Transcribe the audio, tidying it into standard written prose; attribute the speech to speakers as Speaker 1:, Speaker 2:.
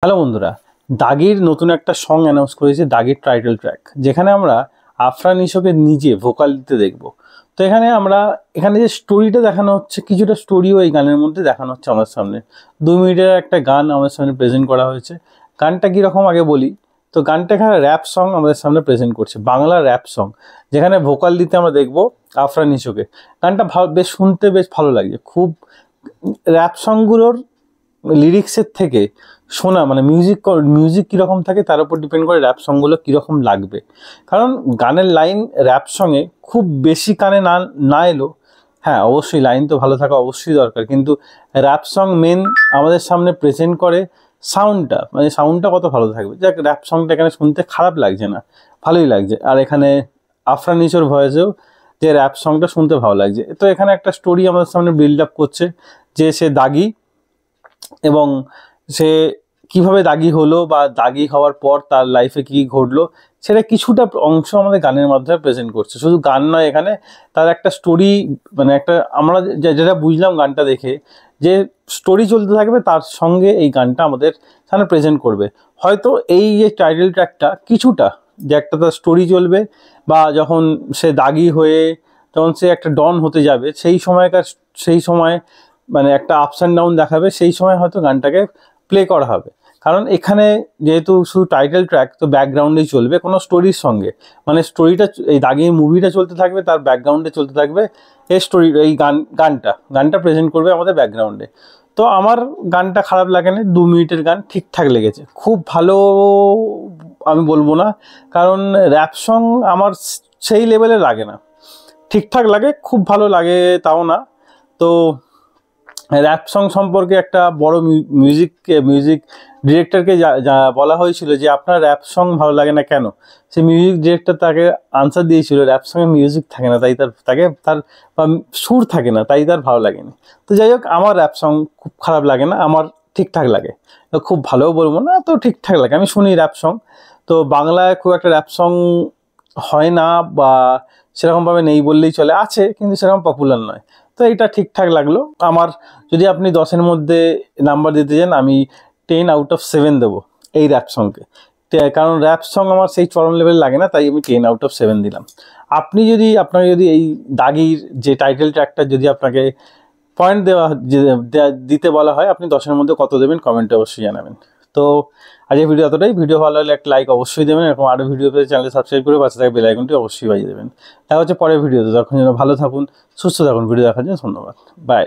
Speaker 1: Hello বন্ধুরা, দাগির নতুন একটা সং অ্যানাউন্স করেছে, দাগির টাইটেল ট্র্যাক, যেখানে আমরা আফরান নিশোকে নিজে ভোকাল দিতে দেখব। তো এখানে যে স্টোরিটা দেখানো হচ্ছে, কিছুটা স্টোরিও এই গানের মধ্যে দেখানো হচ্ছে আমার সামনে। 2 মিনিটের একটা গান আমাদের সামনে প্রেজেন্ট করা হয়েছে। গানটা কীরকম আগে বলি। তো গানটা এখানে র্যাপ সং আমাদের সামনে প্রেজেন্ট করছে, বাংলা র্যাপ সং, যেখানে ভোকাল দিতে আমরা দেখবো আফরান নিশোকে। গানটা বেশ শুনতে বেশ ভালো লাগছে। খুব র্যাপ সংগুলোর লিরিক্সের থেকে শোনা মানে মিউজিক কীরকম থাকে তার উপর ডিপেন্ড করে র্যাপ সংগুলো কীরকম লাগবে। কারণ গানের লাইন র্যাপ সঙ্গে খুব বেশি কানে না এলো, হ্যাঁ অবশ্যই লাইন তো ভালো থাকা অবশ্যই দরকার, কিন্তু র্যাপ সং মেন আমাদের সামনে প্রেজেন্ট করে সাউন্ডটা, মানে সাউন্ডটা কত ভালো থাকবে। যাক, র্যাপ সংটা এখানে শুনতে খারাপ লাগছে না, ভালোই লাগছে। আর এখানে আফরান নিশোর ভয়েসেও যে র্যাপ সংটা শুনতে ভালো লাগছে। তো এখানে একটা স্টোরি আমাদের সামনে বিল্ড আপ করছে যে সে দাগি, এবং সে কিভাবে দাগি হলো বা দাগি হওয়ার পর তার লাইফে কী ঘটলো সেটা কিছুটা অংশ আমাদের গানের মাধ্যমে প্রেজেন্ট করছে। শুধু গান নয়, এখানে তার একটা স্টোরি, মানে একটা আমরা যেটা বুঝলাম গানটা দেখে, যে স্টোরি চলতে থাকবে, তার সঙ্গে এই গানটা আমাদের সামনে প্রেজেন্ট করবে। হয়তো এই যে টাইটেল ট্র্যাকটা কিছুটা, যে একটা তার স্টোরি চলবে, বা যখন সে দাগি হয়ে যখন সে একটা ডন হতে যাবে সেই সময় মানে একটা আপস অ্যান্ড ডাউন দেখাবে, সেই সময় হয়তো গানটাকে প্লে করা হবে। কারণ এখানে যেহেতু শুধু টাইটেল ট্র্যাক, তো ব্যাকগ্রাউন্ডেই চলবে কোনো স্টোরির সঙ্গে, মানে স্টোরিটা এই দাগির মুভিটা চলতে থাকবে, তার ব্যাকগ্রাউন্ডে চলতে থাকবে এই এই গানটা প্রেজেন্ট করবে আমাদের ব্যাকগ্রাউন্ডে। তো আমার গানটা খারাপ লাগে না, 2 মিনিটের গান ঠিকঠাক লেগেছে। খুব ভালো আমি বলবো না, কারণ র্যাপ সং আমার সেই লেভেলে লাগে না, ঠিকঠাক লাগে, খুব ভালো লাগে তাও না। তো র্যাপ সং সম্পর্কে একটা বড় মিউজিক ডিরেক্টরকে যা বলা হয়েছিল যে আপনার র্যাপ সং ভালো লাগে না কেন, সেই মিউজিক ডিরেক্টর তাকে আনসার দিয়েছিল র্যাপ সঙ্গে মিউজিক থাকে না, তাই তার বা সুর থাকে না, তাই তার ভালো লাগেনি। তো যাই হোক, আমার র্যাপ সং খুব খারাপ লাগে না, আমার ঠিকঠাক লাগে। খুব ভালোও বলবো না, তো ঠিকঠাক লাগে, আমি শুনি র্যাপ সং। তো বাংলায় খুব একটা র্যাপ সং হয় না, বা সেরকমভাবে নেই বললেই চলে, আছে কিন্তু সেরকম পপুলার নয়। তো এটা ঠিকঠাক লাগলো আমার। যদি আপনি 10-এর মধ্যে নাম্বার দিতে চান, আমি 10/7 দেবো এই র্যাপ সঙ্গে। কারণ র্যাপ সং আমার সেই চরম লেভেল লাগে না, তাই আমি 10/7 দিলাম। আপনাকে যদি এই দাগির যে টাইটেল ট্র্যাকটা যদি আপনাকে পয়েন্ট দিতে বলা হয়, আপনি 10-এর মধ্যে কত দেবেন কমেন্টে অবশ্যই জানাবেন। তো আজকের ভিডিও এতটাই। ভিডিও ভালো লাগলে একটা লাইক অবশ্যই দেবেন, এরকম আরও ভিডিও পেতে চ্যানেলটি সাবস্ক্রাইব করে পাশে থাকা বেল আইকনটি অবশ্যই বাজিয়ে দেবেন। দেখা হচ্ছে পরের ভিডিওতে। তখন যেন ভালো থাকুন, সুস্থ থাকুন। ভিডিও দেখার জন্য ধন্যবাদ। বাই।